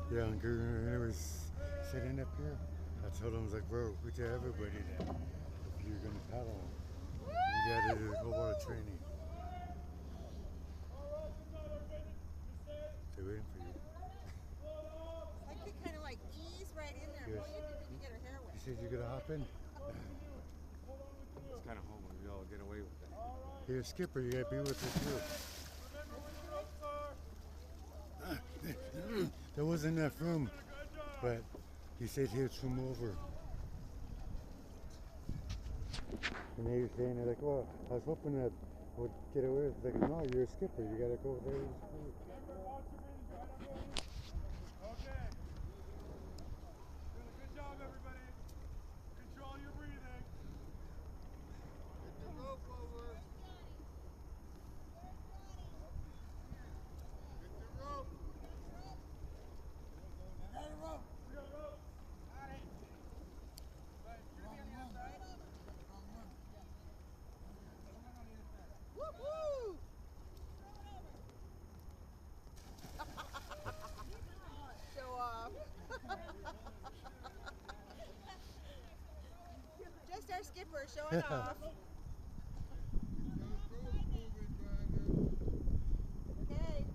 Yeah, and Guru was sitting up here. I told him, I was like, bro, we tell everybody that if you're going to paddle, you got to do a whole lot of training. They're waiting for you. I could kind of like ease right in there. Yes. Boy, you didn't get her hair wet. You said you're going to hop in? It's kind of home when we all get away with it. You're a skipper, you got to be with it too. There wasn't enough room, but he said he'd swim over. And they were saying, they're like, well, I was hoping that would get away. It's like, no, you're a skipper. You got to go there. Okay. Doing a good job, everybody. Control your breathing. Get the rope over. Get the rope. Got a rope. We got a rope. Got it. Right, you're gonna be on the outside. Woo-hoo! Show off. Just our skipper showing off. Okay.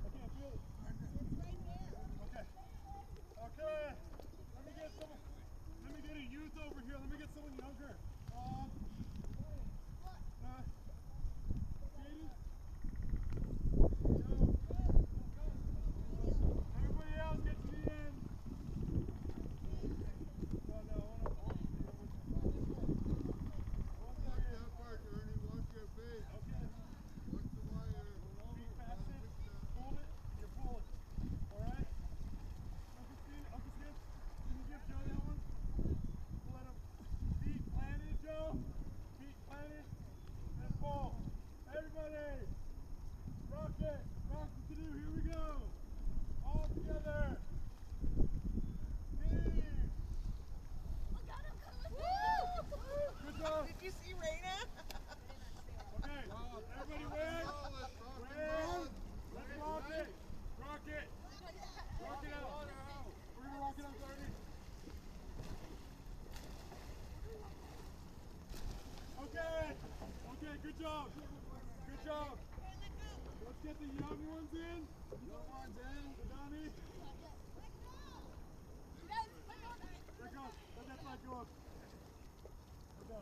Okay. Let me get a youth over here. Let me get someone younger. Katie? Everybody else get to the end. Watch your face. Okay. Watch the wire. Feet fasten. Hold it. You pull it. Alright? Uncle Skip, can you give Joe that one? Let him. Feet planted, Joe. Feet planted. And pull. Everybody. Rock it. Rock the canoe. Here we go. All together. Steve. Good job. Did you see Raina? Okay, everybody win. Win. Let's rock it. Rock it. Rock it out. We're going to rock it out, 30. Okay. Okay, good job. Good job. Let's get the young ones in. Young ones in. Donnie. Let go. Let that flag go up. Let go.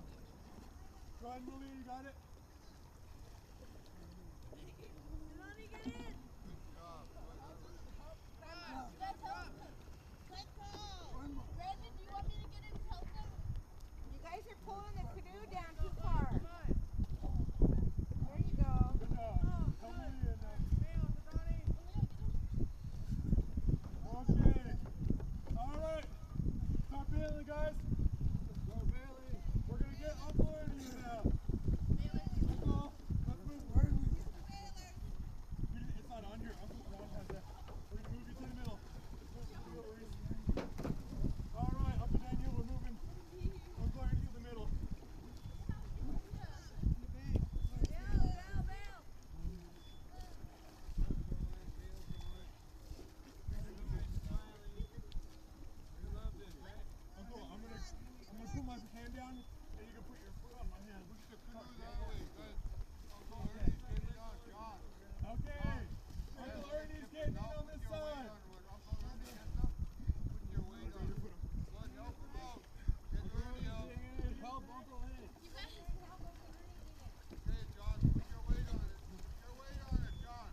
Go ahead, Millie. You got it? Let me get in. Good job. Let's help. Let's go. Brandon, do you want me to get in and help them? You guys are pulling the canoe down too far. There you go. Good job. Help me in now. Okay. All right. Start bailing, guys. Go Bailey. We're going to get Uncle Ernie now. Uncle, let's move. It's not on here. Uncle Ron has that. We're going to move you to the middle. All right, Uncle Daniel, we're moving Uncle Ernie to the middle. Uncle, I'm gonna put my hand down, and you can put your foot on my hand. Push the canoe that way, good. Uncle Ernie's getting on, John. Okay. Uncle Ernie's getting in on this side. Uncle Ernie, hands up. Put your weight on. Good, help him out. Get Ernie out. Help Uncle Ernie. Okay, John, put your weight on it. Put your weight on it, John.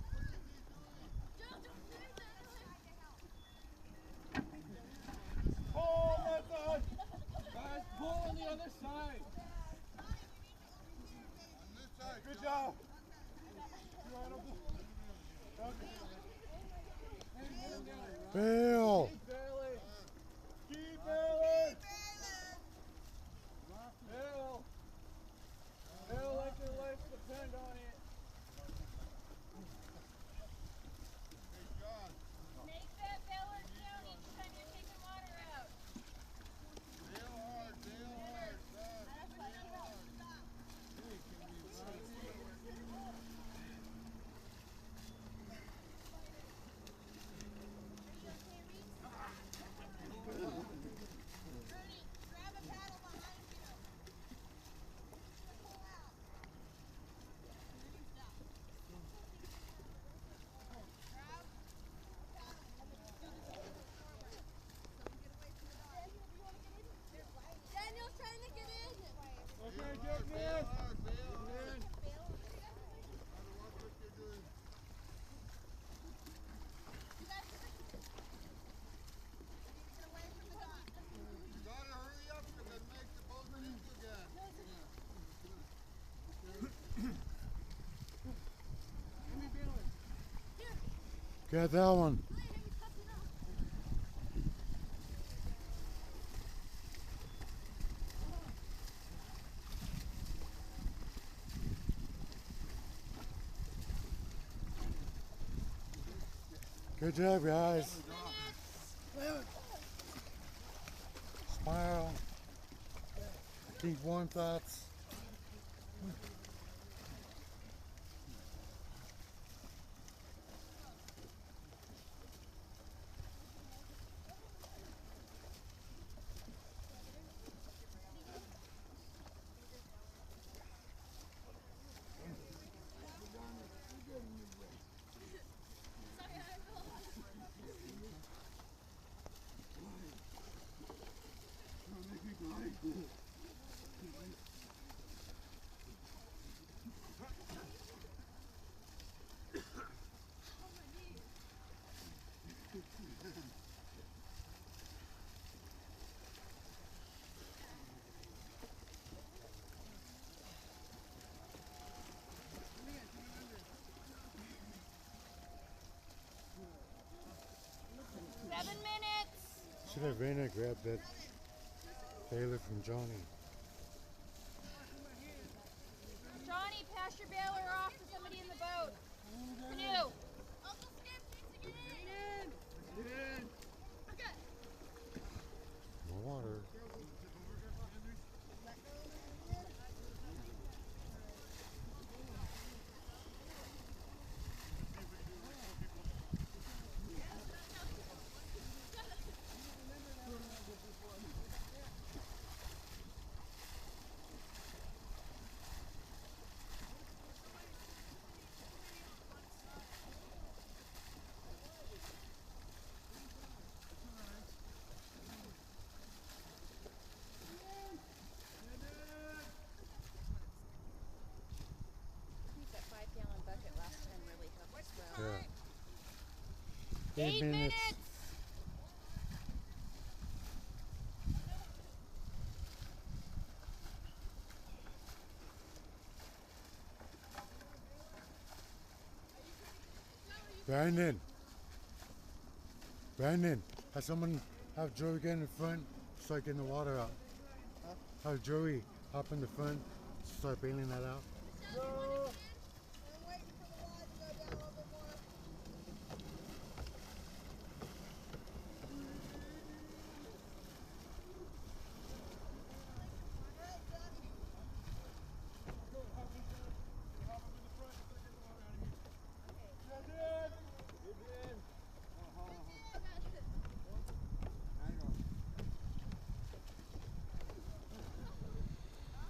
What is he doing? Pull on that side. Guys, pull on the other side. On this side. Good job. You all right, Uncle? Okay. Bail! Keep bailing. Keep bailing. Bail. Bail like your life depends on it. Hey, John. Make that baler count each time you're taking water out. Bail hard, bail hard, son. Bail hard. Get that one. Good job, guys. Smile. Keep warm thoughts. Should have Raina grabbed that baler from Johnny. Johnny, pass your baler off to somebody in the boat. Canoe. Uncle Skip needs to get in. Get in. Okay. More water. I think that 5-gallon bucket last time really helped as well. Yeah. 8 minutes. Brandon, have someone have Joey get in the front, start getting the water out. Have Joey hop in the front, start bailing that out. I'm waiting for the line to go down a little bit more.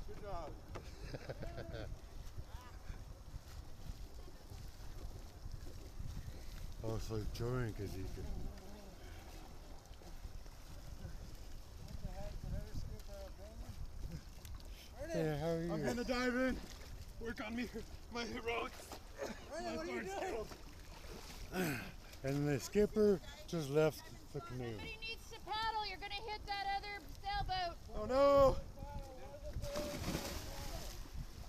Good job. Oh, so Joey because he could. Hey, how are you? I'm gonna dive in. Work on me, my heroics. Brandon, what are you doing? And the skipper just left the canoe. Somebody needs to paddle. You're going to hit that other sailboat. Oh no!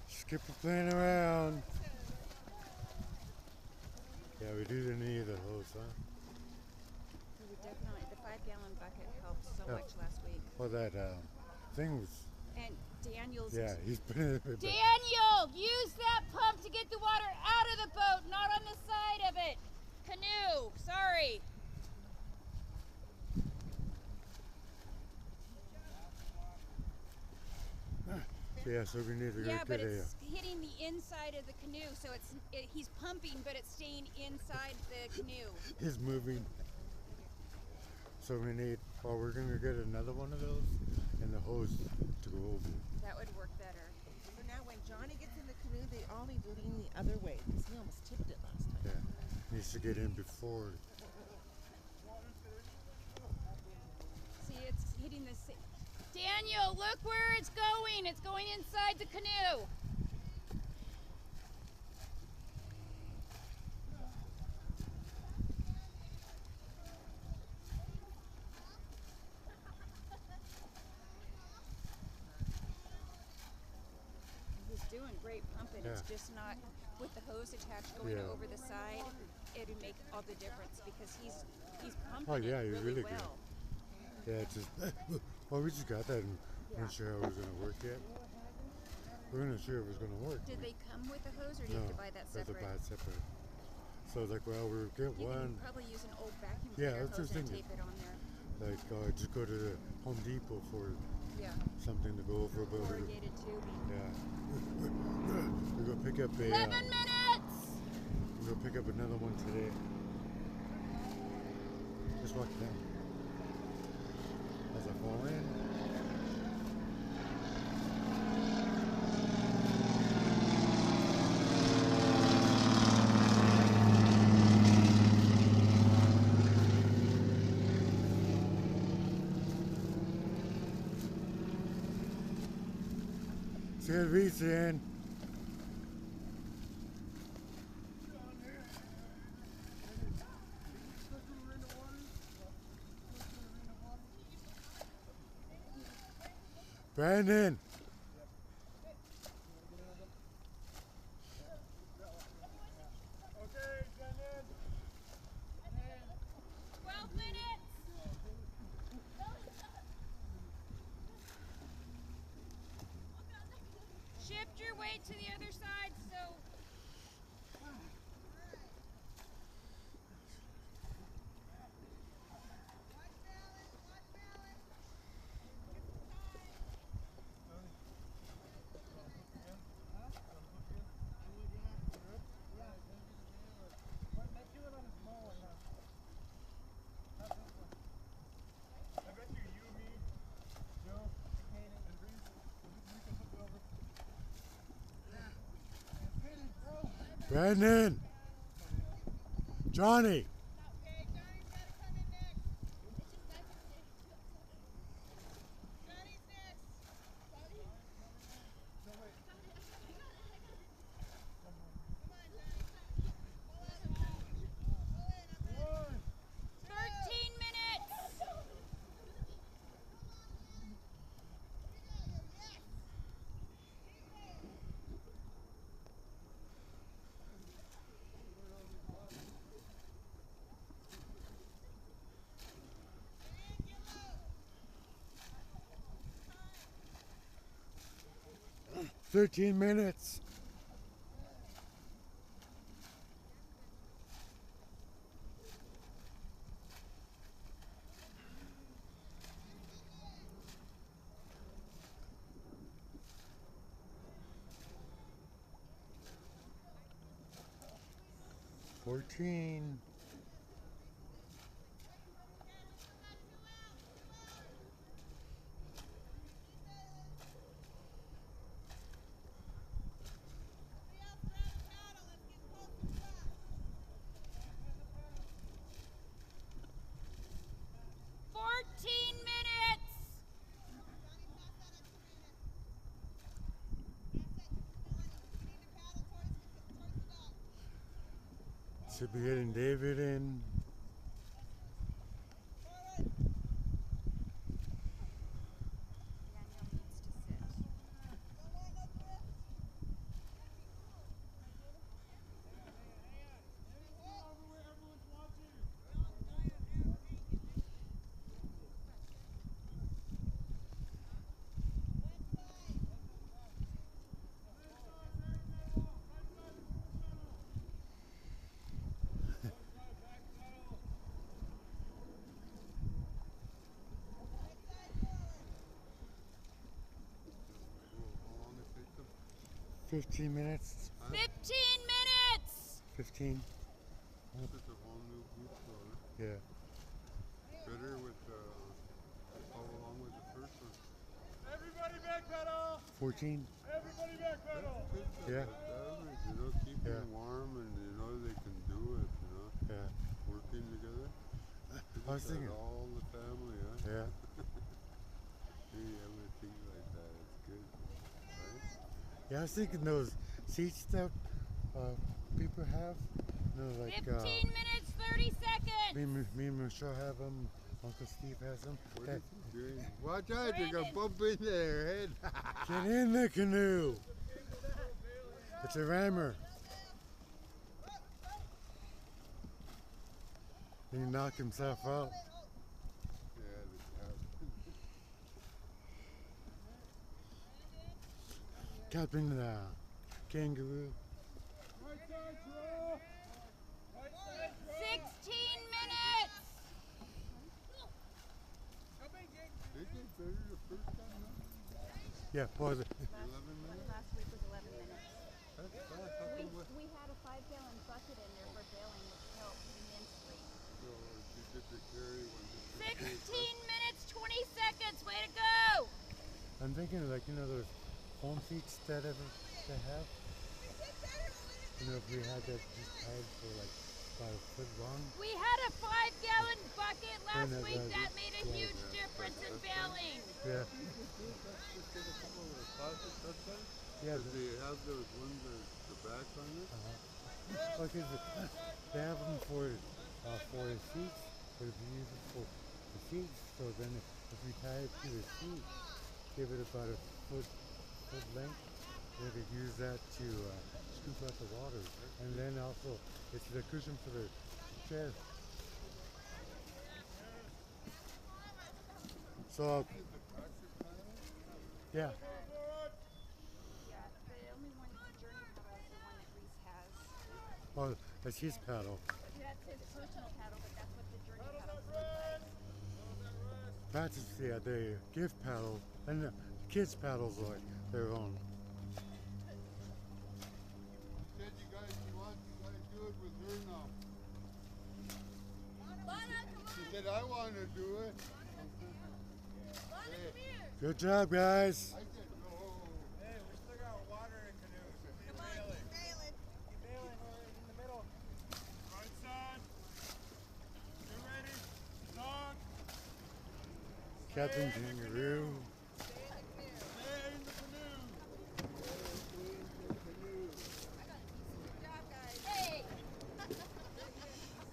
Skipper playing around. Yeah, we do need the hose, huh? We definitely, the 5-gallon bucket helped so Yeah. much last week. Well, that thing was. And Daniel's. Yeah, he's putting it back. Daniel, use that pump to get the water out of the boat, not on the side of it. Canoe, sorry. Yeah, so we need to Yeah, get but a. it's hitting the inside of the canoe, so he's pumping, but it's staying inside the canoe. He's moving. So we need. Oh, we're gonna get another one of those, and the hose to go over. That would work better. So now when Johnny gets in the canoe, they all need to lean the other way because he almost tipped it last time. Yeah, needs to get in before. See, it's hitting the. Daniel, look where it's going. It's going inside the canoe. He's doing great pumping. It's Yeah. just not with the hose attached going Yeah. over the side. it would make all the difference because he's pumping Oh yeah, it he's really really well. good. Yeah, it's just well, we just got that and weren't sure how it was gonna work yet. We weren't sure if it was gonna work. Did they come with a hose, or do you No, have to buy that we have to separate? buy it separate. So like, well, we'll get You one. can probably use an old vacuum Yeah, cleaner that's hose what I and was tape it on there. Like, just go to the Home Depot for Yeah, something to go over. But corrugated tubing. yeah, we're gonna pick up a. 11 minutes! We're gonna pick up another one today. Just walk down. As I fall in. Service in. Brandon. Okay, Janet. 12 minutes! Shift your weight to the other side so... I bet you, me, Joe, and Reese, we can flip it over. Brandon. Johnny. One. 13 minutes! 13 minutes. $14. minutes! Should be getting David in. Daniel needs to sit. How long it take them? 15 minutes. 15 minutes! 15. This is a whole new group though. Yeah. Better with how long was the first one? Everybody back pedal. 14. Everybody back pedal. Good for Yeah. the average, you know, keeping Yeah. warm and you know they can do it, you know, Yeah. working together. I was thinking. All the family, huh? Yeah. Hey, everything like that, it's good, right? Yeah, I was thinking those seats that people have. You know, like 15 minutes, 30 seconds! me and Michelle have them. Uncle Steve has them. What That- is he doing? Watch out, you're gonna bump into their head. Get in the canoe. It's a rammer. He knocked himself out. Yeah, the Captain Kangaroo. Right side, draw. Right side, draw. 16 minutes. They did better the first time, no? Yeah, pause it. 11 minutes? Last week was 11 minutes. That's fast. How come what? We had a 5-gallon bucket in there for bailing, which helped immensely. So she did the carry one. 16 minutes, 20 seconds. Way to go. I'm thinking like, you know, those home seats that they have? You know, if we had that just tied for like about a foot long. We had a 5-gallon bucket last that week. does That it. made a huge difference in bailing. Yeah. Just get a couple of plastic that size? Yeah. Because they have those ones that the back on it. Okay, they have them for the seats, but if you use it for the seats, so then if we tie it to the seat, give it about a foot length, they could use that to scoop out the water. And then also, it's the cushion for the chair. So, yeah. Yeah, the only one that's a journey paddle is the one that Reese has. Well, that's his paddle. That's his personal paddle, but that's what the journey paddle is. That's the gift paddle, and the kids' paddles are their own. Said you guys do it with her now. She said I want to do it. Good job, guys. I said no. Hey, we still got water in Canoe. So keep bailing. Keep bailing. We're in the middle. Right side. Get ready. Dog. Captain Kangaroo. Stay in the canoe. Hey!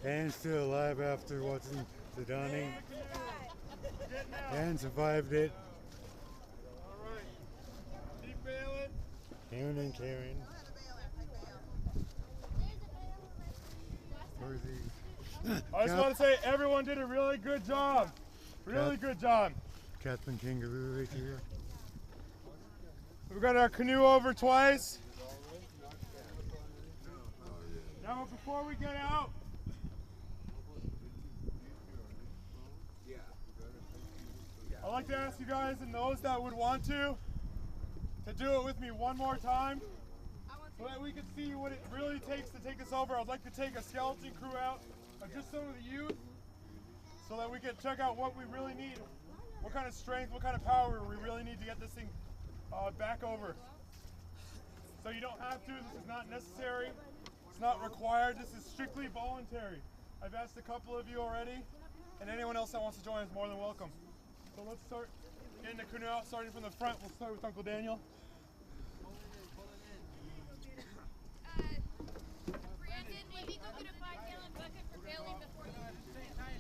And still alive after watching the dawning. Getting out. And survived it. All right. Keep bailing. Karen and Karen. Where's he? I just want to say everyone did a really good job. Really good job. Captain Kangaroo right here. We've got our canoe over twice. Now before we get out, I'd like to ask you guys and those that would want to do it with me one more time so that we can see what it really takes to take us over. I'd like to take a skeleton crew out of just some of the youth so that we can check out what we really need, what kind of strength, what kind of power we really need to get this thing back over. So you don't have to, this is not necessary, it's not required, this is strictly voluntary. I've asked a couple of you already, and anyone else that wants to join is more than welcome. So let's start getting the canoe out, starting from the front. We'll start with Uncle Daniel.